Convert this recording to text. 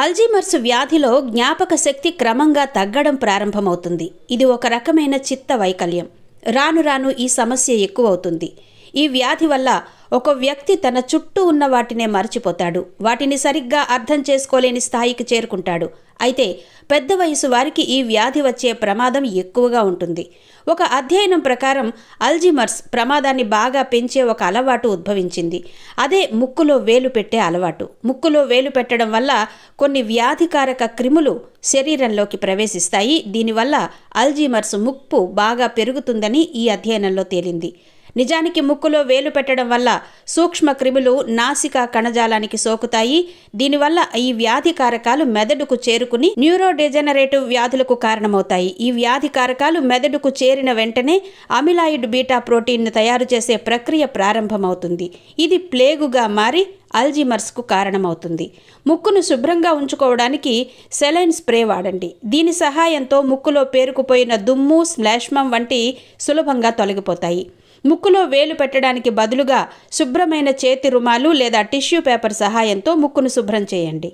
Alzheimer's వ్యాధిలో జ్ఞాపక శక్తి క్రమంగా తగ్గడం ప్రారంభమవుతుంది. ఇది ఒక రకమైన చిత్త వైకల్యం. రాను రాను ఈ సమస్య ఎక్కువవుతుంది. ఈ వ్యాధి వల్ల ఒక వ్యక్తి తన చుట్టూ ఉన్న వాటినే మర్చిపోతాడు. వాటిని సరిగ్గా అర్థం చేసుకోలేని స్థాయికి చేరుకుంటాడు. అయితే పెద్ద వయసు వారికి ఈ వ్యాధి వచ్చే ప్రమాదం ఎక్కువగా ఉంటుంది. ఒక అధ్యయనం ప్రకారం అల్జీమర్స్ ప్రమాదాన్ని బాగా పెంచే ఒక అలవాటు ఉద్భవించింది. అదే ముక్కులో వేలు పెట్టే అలవాటు. ముక్కులో వేలు పెట్టడం వల్ల కొన్ని వ్యాధికారక క్రిములు శరీరంలోకి ప్రవేశిస్తాయి. దీనివల్ల అల్జీమర్స్ ముప్పు బాగా పెరుగుతుందని ఈ అధ్యయనంలో తేలింది. నిజానికి ముక్కులో వేలు పెట్టడం వల్ల సూక్ష్మ క్రిములు నాసికా కణజాలానికి సోకుతాయి. దీనివల్ల ఈ వ్యాధి కారకాలు మెదడుకు చేరుకుని న్యూరోడెజెనరేటివ్ వ్యాధులకు కారణమవుతాయి. ఈ వ్యాధి కారకాలు మెదడుకు చేరిన వెంటనే అమిలాయిడ్ బీటా ప్రోటీన్ను తయారు చేసే ప్రక్రియ ప్రారంభమవుతుంది. ఇది ప్లేగుగా మారి అల్జీమర్స్కు కారణమవుతుంది. ముక్కును శుభ్రంగా ఉంచుకోవడానికి సెలైన్ స్ప్రే వాడండి. దీని సహాయంతో ముక్కులో పేరుకుపోయిన దుమ్ము, శ్లేష్మం వంటి సులభంగా తొలగిపోతాయి. ముక్కులో వేలు పెట్టడానికి బదులుగా శుభ్రమైన చేతి రుమాలు లేదా టిష్యూ పేపర్ సహాయంతో ముక్కును శుభ్రం చేయండి.